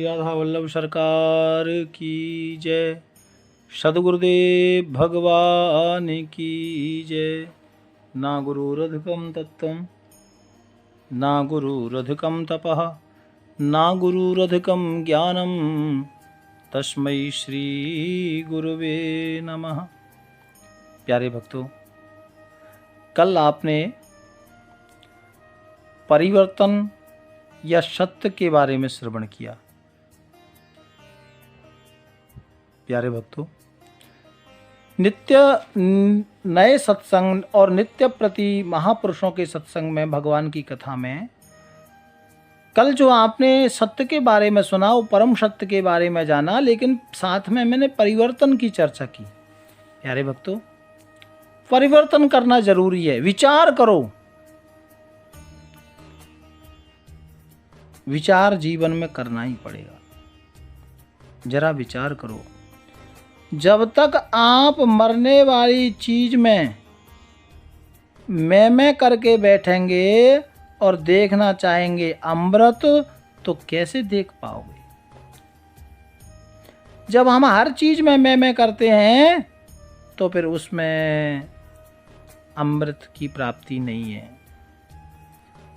श्री राधा वल्लभ सरकार की जय। सद्गुरुदेव भगवान की जय। ना गुरुरधिकं तत्त्वं ना गुरुरधिकं तपः ना गुरुरधिकं ज्ञानं तस्मै श्री गुरुवे नमः। प्यारे भक्तों, कल आपने परिवर्तन या सत्य के बारे में श्रवण किया। प्यारे भक्तों, नित्य नए सत्संग और नित्य प्रति महापुरुषों के सत्संग में, भगवान की कथा में कल जो आपने सत्य के बारे में सुना, वो परम सत्य के बारे में जाना, लेकिन साथ में मैंने परिवर्तन की चर्चा की। प्यारे भक्तों, परिवर्तन करना जरूरी है। विचार करो, विचार जीवन में करना ही पड़ेगा। जरा विचार करो, जब तक आप मरने वाली चीज में मैं करके बैठेंगे और देखना चाहेंगे अमृत, तो कैसे देख पाओगे? जब हम हर चीज में मैं करते हैं तो फिर उसमें अमृत की प्राप्ति नहीं है।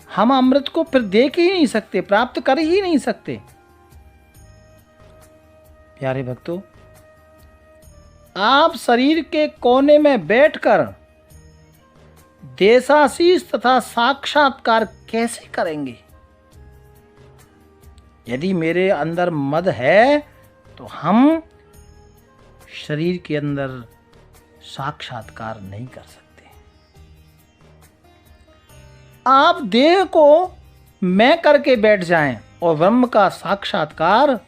हम अमृत को फिर देख ही नहीं सकते, प्राप्त कर ही नहीं सकते। प्यारे भक्तों, आप शरीर के कोने में बैठकर देशाशीष तथा साक्षात्कार कैसे करेंगे? यदि मेरे अंदर मद है तो हम शरीर के अंदर साक्षात्कार नहीं कर सकते। आप देह को मैं करके बैठ जाएं और ब्रह्म का साक्षात्कार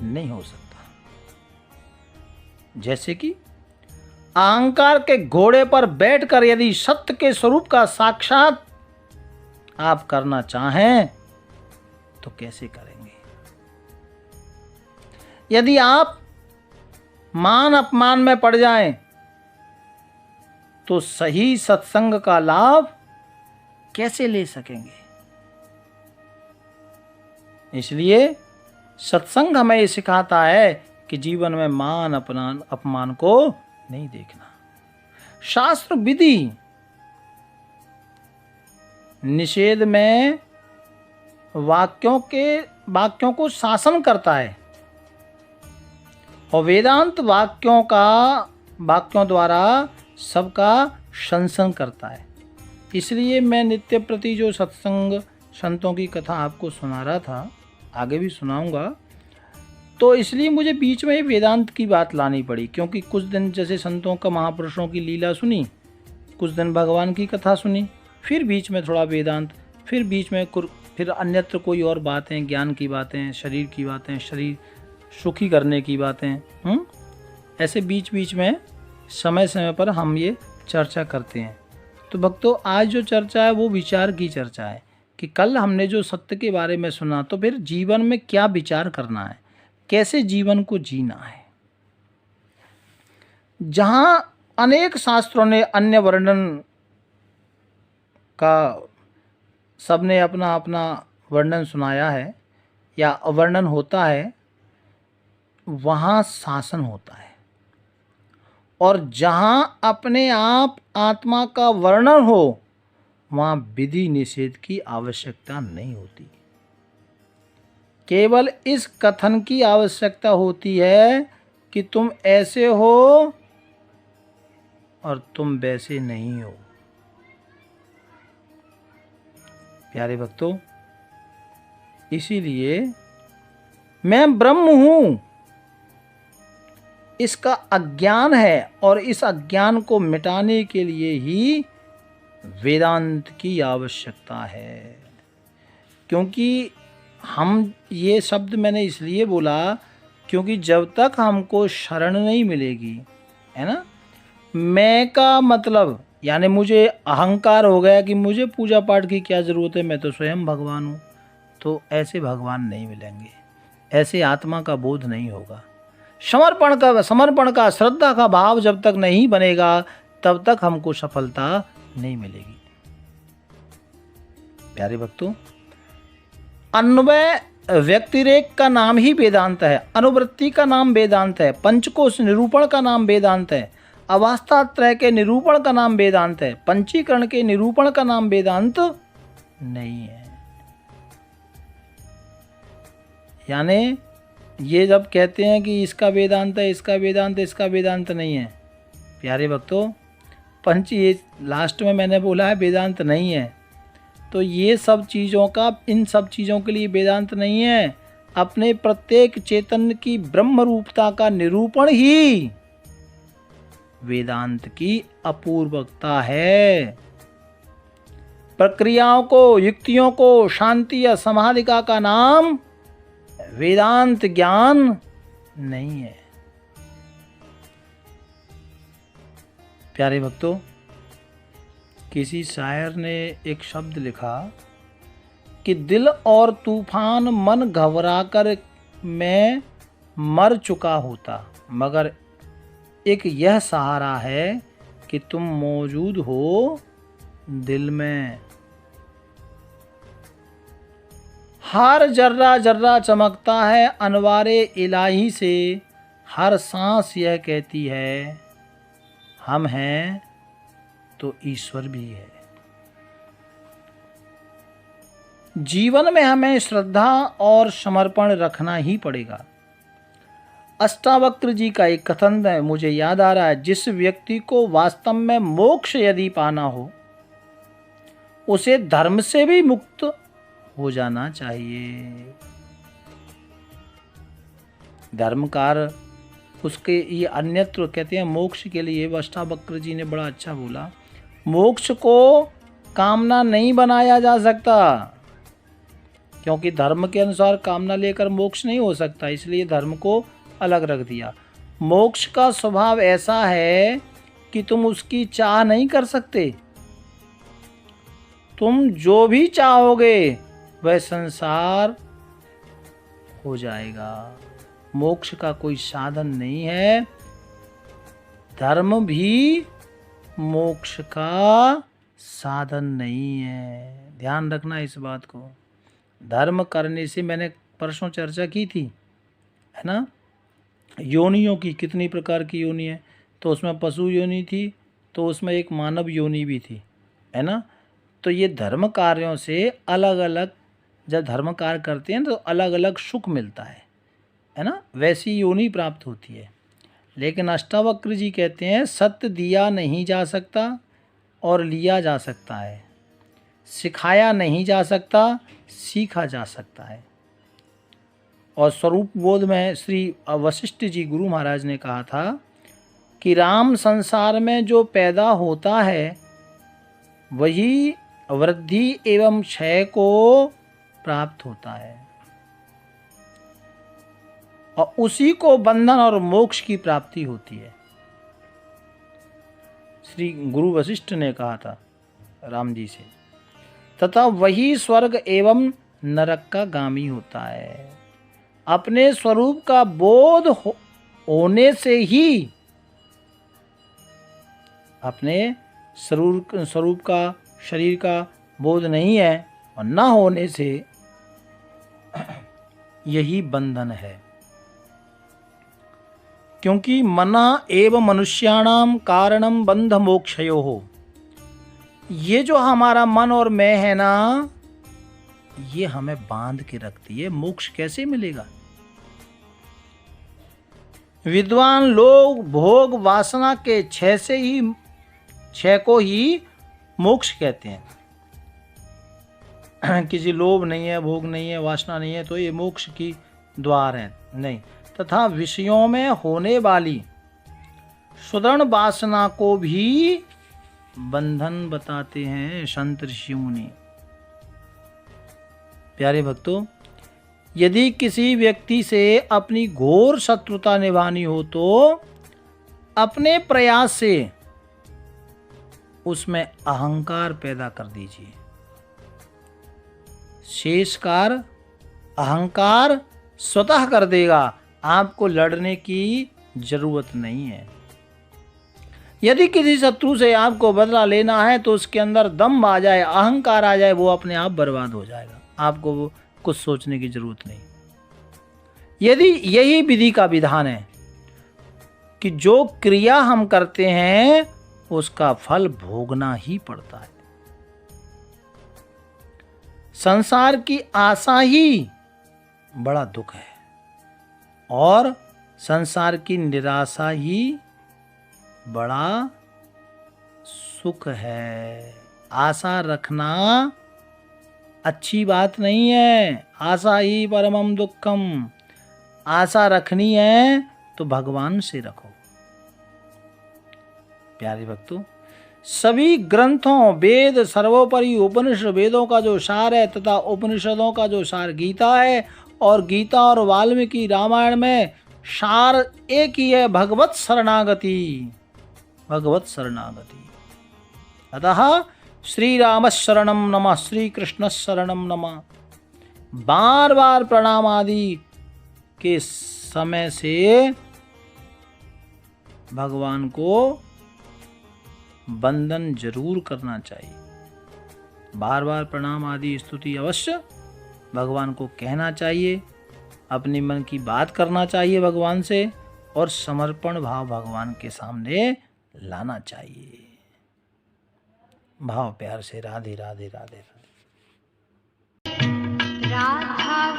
नहीं हो सकता। जैसे कि अहंकार के घोड़े पर बैठकर यदि सत्य के स्वरूप का साक्षात आप करना चाहें तो कैसे करेंगे? यदि आप मान अपमान में पड़ जाएं तो सही सत्संग का लाभ कैसे ले सकेंगे? इसलिए सत्संग हमें ये सिखाता है कि जीवन में मान अपमान को नहीं देखना। शास्त्र विधि निषेध में वाक्यों को शासन करता है और वेदांत वाक्यों द्वारा सबका शंसन करता है। इसलिए मैं नित्य प्रति जो सत्संग संतों की कथा आपको सुना रहा था, आगे भी सुनाऊंगा, तो इसलिए मुझे बीच में वेदांत की बात लानी पड़ी, क्योंकि कुछ दिन जैसे संतों का, महापुरुषों की लीला सुनी, कुछ दिन भगवान की कथा सुनी, फिर बीच में थोड़ा वेदांत, फिर बीच में फिर अन्यत्र कोई और बातें, ज्ञान की बातें, शरीर की बातें, शरीर सुखी करने की बातें। ऐसे बीच बीच में समय समय पर हम ये चर्चा करते हैं। तो भक्तों, आज जो चर्चा है वो विचार की चर्चा है कि कल हमने जो सत्य के बारे में सुना, तो फिर जीवन में क्या विचार करना है, कैसे जीवन को जीना है। जहां अनेक शास्त्रों ने अन्य वर्णन का, सबने अपना अपना वर्णन सुनाया है या अवर्णन होता है, वहाँ शासन होता है। और जहाँ अपने आप आत्मा का वर्णन हो, वहाँ विधि निषेध की आवश्यकता नहीं होती। केवल इस कथन की आवश्यकता होती है कि तुम ऐसे हो और तुम वैसे नहीं हो। प्यारे भक्तों, इसीलिए मैं ब्रह्म हूं, इसका अज्ञान है और इस अज्ञान को मिटाने के लिए ही वेदांत की आवश्यकता है। क्योंकि हम ये शब्द मैंने इसलिए बोला क्योंकि जब तक हमको शरण नहीं मिलेगी, है ना, मैं का मतलब यानी मुझे अहंकार हो गया कि मुझे पूजा पाठ की क्या ज़रूरत है, मैं तो स्वयं भगवान हूँ, तो ऐसे भगवान नहीं मिलेंगे, ऐसे आत्मा का बोध नहीं होगा। समर्पण का श्रद्धा का भाव जब तक नहीं बनेगा, तब तक हमको सफलता नहीं मिलेगी। प्यारे भक्तों, अन्वय व्यक्तिरेक का नाम ही वेदांत है, अनुवृत्ति का नाम वेदांत है, पंचकोश निरूपण का नाम वेदांत है, अवस्था त्रय के निरूपण का नाम वेदांत है, पंचीकरण के निरूपण का नाम वेदांत नहीं है। यानी ये जब कहते हैं कि इसका वेदांत है, इसका वेदांत, इसका वेदांत नहीं है, प्यारे भक्तों, ये लास्ट में मैंने बोला है वेदांत नहीं है, तो ये सब चीज़ों का, इन सब चीज़ों के लिए वेदांत नहीं है। अपने प्रत्येक चैतन्य की ब्रह्म रूपता का निरूपण ही वेदांत की अपूर्वकता है। प्रक्रियाओं को, युक्तियों को, शांति या समाधि का नाम वेदांत ज्ञान नहीं है। प्यारे भक्तों, किसी शायर ने एक शब्द लिखा कि दिल और तूफान मन घबराकर मैं मर चुका होता, मगर एक यह सहारा है कि तुम मौजूद हो दिल में। हर जर्रा जर्रा चमकता है अनवारे इलाही से, हर सांस यह कहती है हम हैं तो ईश्वर भी है। जीवन में हमें श्रद्धा और समर्पण रखना ही पड़ेगा। अष्टावक्र जी का एक कथन है, मुझे याद आ रहा है, जिस व्यक्ति को वास्तव में मोक्ष यदि पाना हो उसे धर्म से भी मुक्त हो जाना चाहिए। धर्मकार उसके ये अन्यत्र कहते हैं मोक्ष के लिए, अष्टावक्र जी ने बड़ा अच्छा बोला, मोक्ष को कामना नहीं बनाया जा सकता, क्योंकि धर्म के अनुसार कामना लेकर मोक्ष नहीं हो सकता, इसलिए धर्म को अलग रख दिया। मोक्ष का स्वभाव ऐसा है कि तुम उसकी चाह नहीं कर सकते, तुम जो भी चाहोगे वह संसार हो जाएगा। मोक्ष का कोई साधन नहीं है। धर्म भी मोक्ष का साधन नहीं है, ध्यान रखना इस बात को। धर्म करने से, मैंने परसों चर्चा की थी, है ना, योनियों की, कितनी प्रकार की योनि है, तो उसमें पशु योनि थी, तो उसमें एक मानव योनि भी थी, है ना। तो ये धर्म कार्यों से अलग अलग, जब धर्म कार्य करते हैं तो अलग अलग सुख मिलता है ना, वैसी योनि प्राप्त होती है। लेकिन अष्टावक्र जी कहते हैं सत्य दिया नहीं जा सकता और लिया जा सकता है, सिखाया नहीं जा सकता, सीखा जा सकता है। और स्वरूप बोध में श्री वशिष्ठ जी गुरु महाराज ने कहा था कि राम संसार में जो पैदा होता है वही वृद्धि एवं क्षय को प्राप्त होता है, और उसी को बंधन और मोक्ष की प्राप्ति होती है। श्री गुरु वशिष्ठ ने कहा था राम जी से, तथा वही स्वर्ग एवं नरक का गामी होता है। अपने स्वरूप का बोध होने से ही, अपने स्वरूप का, शरीर का बोध नहीं है और न होने से यही बंधन है। क्योंकि मना एव मनुष्याणाम कारणम बंध मोक्षयो हो, ये जो हमारा मन और मैं है ना, ये हमें बांध के रखती है। मोक्ष कैसे मिलेगा? विद्वान लोग भोग वासना के क्षय को ही मोक्ष कहते हैं। किसी लोभ नहीं है, भोग नहीं है, वासना नहीं है तो ये मोक्ष की द्वार है, नहीं। तथा विषयों में होने वाली सुदृढ़ वासना को भी बंधन बताते हैं संत ऋषियों ने। प्यारे भक्तों, यदि किसी व्यक्ति से अपनी घोर शत्रुता निभानी हो तो अपने प्रयास से उसमें अहंकार पैदा कर दीजिए। शेषकार अहंकार स्वतः कर देगा, आपको लड़ने की जरूरत नहीं है। यदि किसी शत्रु से आपको बदला लेना है तो उसके अंदर दम आ जाए, अहंकार आ जाए, वो अपने आप बर्बाद हो जाएगा, आपको वो कुछ सोचने की जरूरत नहीं। यदि यही विधि का विधान है कि जो क्रिया हम करते हैं उसका फल भोगना ही पड़ता है। संसार की आशा ही बड़ा दुख है और संसार की निराशा ही बड़ा सुख है। आशा रखना अच्छी बात नहीं है। आशा ही परमम दुखम। आशा रखनी है तो भगवान से रखो। प्यारे भक्तों, सभी ग्रंथों, वेद सर्वोपरि उपनिषद, वेदों का जो सार है तथा उपनिषदों का जो सार गीता है, और गीता और वाल्मीकि रामायण में सार एक ही है, भगवत शरणागति। भगवत शरणागति। अतः श्री राम शरणम नमः, श्री कृष्ण शरणम नमः। बार बार प्रणाम आदि के समय से भगवान को वंदन जरूर करना चाहिए। बार बार प्रणाम आदि स्तुति अवश्य भगवान को कहना चाहिए। अपने मन की बात करना चाहिए भगवान से और समर्पण भाव भगवान के सामने लाना चाहिए। भाव प्यार से राधे राधे राधे राधे। राधा